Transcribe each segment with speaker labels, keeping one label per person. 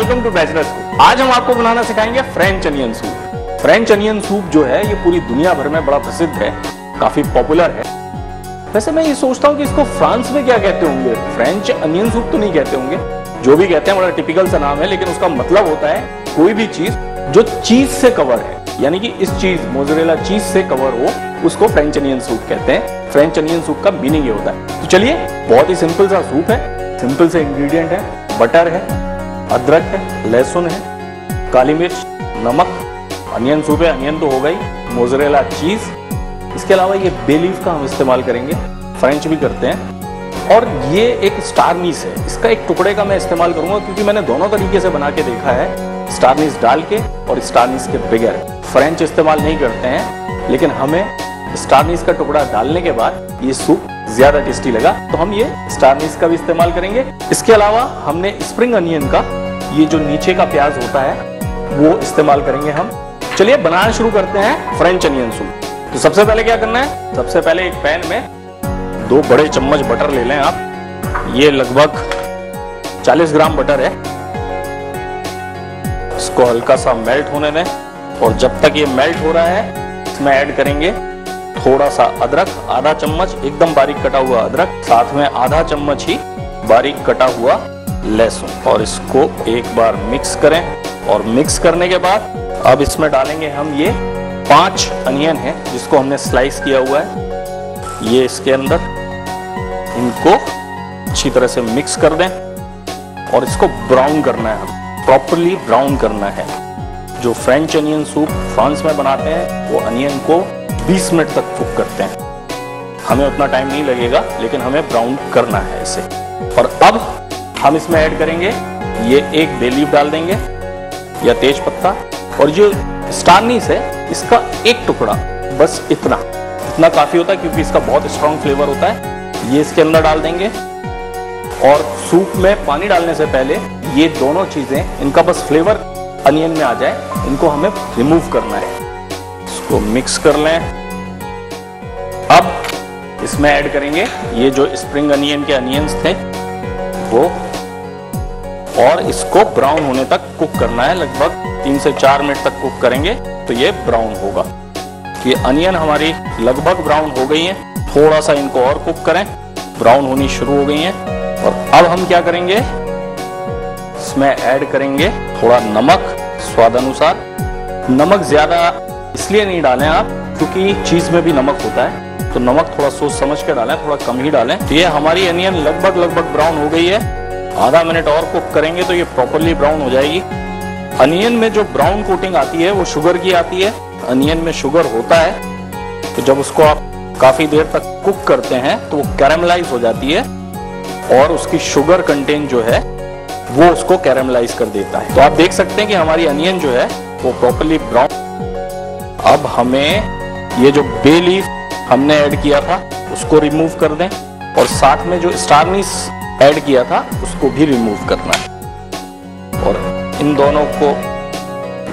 Speaker 1: Welcome to bachelors cook. आज हम आपको बनाना सिखाएंगे French onion soup. French onion soup जो है ये पूरी दुनिया भर में बड़ा प्रसिद्ध है, काफी पॉपुलर है। वैसे मैं ये सोचता हूँ कि इसको फ्रांस में क्या कहते होंगे, फ्रेंच अनियन सूप तो नहीं कहते होंगे, जो भी कहते हैं बड़ा टिपिकल सा नाम है, लेकिन उसका मतलब होता है कोई भी चीज जो चीज से कवर है, यानी कि इस चीज मोज़रेला चीज से कवर हो उसको फ्रेंच अनियन सूप कहते हैं। फ्रेंच अनियन सूप का मीनिंग ये होता है। तो चलिए, बहुत ही सिंपल सा सूप है, सिंपल से इंग्रेडिएंट है, बटर है, अदरक है, लहसुन है, काली मिर्च, नमक। अनियन सूप है, अनियन तो होगा ही, मोज़रेला चीज, इसके अलावा ये बे लीफ का हम इस्तेमाल करेंगे, फ्रेंच भी करते हैं। और ये एक स्टार नीस है, इसका एक टुकड़े का मैं इस्तेमाल करूंगा क्योंकि मैंने दोनों तरीके से बना के देखा है, स्टार नीस डाल के और स्टार नीस के बगैर। फ्रेंच इस्तेमाल नहीं करते हैं, लेकिन हमें स्टार नीस का टुकड़ा डालने के बाद ये सूप ज्यादा टेस्टी लगा, तो हम ये स्टार नीस का भी इस्तेमाल करेंगे। इसके अलावा हमने स्प्रिंग अनियन का, ये जो नीचे का प्याज होता है, वो इस्तेमाल करेंगे हम। चलिए बनाना शुरू करते हैं फ्रेंच अनियन सूप। तो सबसे पहले क्या करना है, सबसे पहले एक पैन में 2 बड़े चम्मच बटर ले लें आप। ये लगभग 40 ग्राम बटर है। इसको हल्का सा मेल्ट होने दें, और जब तक ये मेल्ट हो रहा है इसमें ऐड करेंगे थोड़ा सा अदरक, आधा चम्मच एकदम बारीक कटा हुआ अदरक, साथ में आधा चम्मच ही बारीक कटा हुआ लहसुन, और इसको एक बार मिक्स करें। और मिक्स करने के बाद अब इसमें डालेंगे हम ये 5 अनियन है जिसको हमने स्लाइस किया हुआ है, ये इसके अंदर, इनको अच्छी तरह से मिक्स कर दें और इसको ब्राउन करना है, हम प्रॉपरली ब्राउन करना है। जो फ्रेंच अनियन सूप फ्रांस में बनाते हैं वो अनियन को 20 मिनट तक कुक करते हैं, हमें उतना टाइम नहीं लगेगा, लेकिन हमें ब्राउन करना है इसे। और अब हम इसमें ऐड करेंगे ये एक बे लीफ डाल देंगे या तेज पत्ता, और जो स्टार नीस है इसका एक टुकड़ा, बस इतना काफी होता है क्योंकि इसका बहुत स्ट्रॉन्ग फ्लेवर होता है। ये इसके अंदर डाल देंगे, और सूप में पानी डालने से पहले ये दोनों चीजें, इनका बस फ्लेवर अनियन में आ जाए, इनको हमें रिमूव करना है। इसको मिक्स कर लें। अब इसमें ऐड करेंगे ये जो स्प्रिंग अनियन के अनियंस थे वो, और इसको ब्राउन होने तक कुक करना है, लगभग 3 से 4 मिनट तक कुक करेंगे तो ये ब्राउन होगा। ये अनियन हमारी लगभग ब्राउन हो गई हैं, थोड़ा सा इनको और कुक करें, ब्राउन होनी शुरू हो गई हैं। और अब हम क्या करेंगे, इसमें ऐड करेंगे थोड़ा नमक स्वाद अनुसार। नमक ज्यादा इसलिए नहीं डालें आप क्योंकि चीज में भी नमक होता है, तो नमक थोड़ा सोच समझ के डालें, थोड़ा कम ही डालें। तो ये हमारी अनियन लगभग ब्राउन हो गई है, आधा मिनट और कुक करेंगे तो ये प्रॉपरली ब्राउन हो जाएगी। अनियन में जो ब्राउन कोटिंग आती है वो शुगर की आती है, अनियन में शुगर होता है, तो जब उसको आप काफी देर तक कुक करते हैं तो वो कैरेमलाइज हो जाती है, और उसकी शुगर कंटेंट जो है वो उसको कैरेमलाइज कर देता है। तो आप देख सकते हैं कि हमारी अनियन जो है वो प्रॉपरली ब्राउन। अब हमें ये जो बे लीफ हमने ऐड किया था उसको रिमूव कर दें, और साथ में जो स्टार नीस ऐड किया था उसको भी रिमूव करना है। और इन दोनों को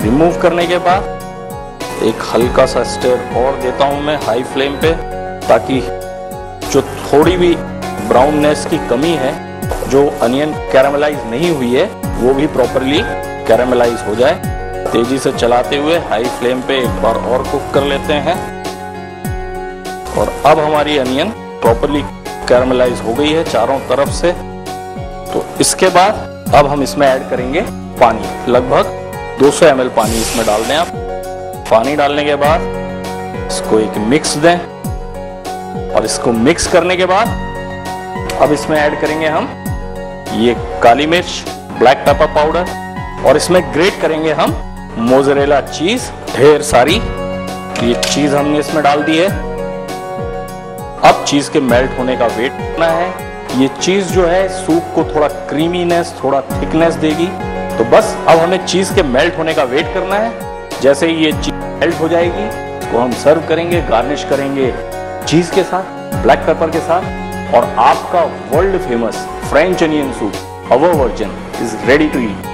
Speaker 1: रिमूव करने के बाद एक हल्का सा स्टर और देता हूं मैं हाई फ्लेम पे, ताकि जो थोड़ी भी ब्राउननेस की कमी है, जो अनियन कैरामलाइज नहीं हुई है, वो भी प्रॉपरली कैरामलाइज हो जाए। तेजी से चलाते हुए हाई फ्लेम पे एक बार और कुक कर लेते हैं। और अब हमारी अनियन प्रॉपरली कैरामलाइज हो गई है चारों तरफ से। तो इसके बाद अब हम इसमें ऐड करेंगे पानी, लगभग 200 ml पानी इसमें डाल दें आप। पानी डालने के बाद इसको एक मिक्स दें, और इसको मिक्स करने के बाद अब इसमें ऐड करेंगे हम ये काली मिर्च, ब्लैक पेपर पाउडर, और इसमें ग्रेट करेंगे हम मोज़रेला चीज, ढेर सारी। ये चीज हमने इसमें डाल दी है। अब चीज के मेल्ट होने का वेट करना है। ये चीज जो है सूप को थोड़ा क्रीमीनेस, थोड़ा थिकनेस देगी, तो बस अब हमें चीज के मेल्ट होने का वेट करना है। जैसे ही ये चीज मेल्ट हो जाएगी इसको हम सर्व करेंगे, गार्निश करेंगे चीज के साथ, ब्लैक पेपर के साथ, और आपका world famous French onion soup, our version, is ready to eat.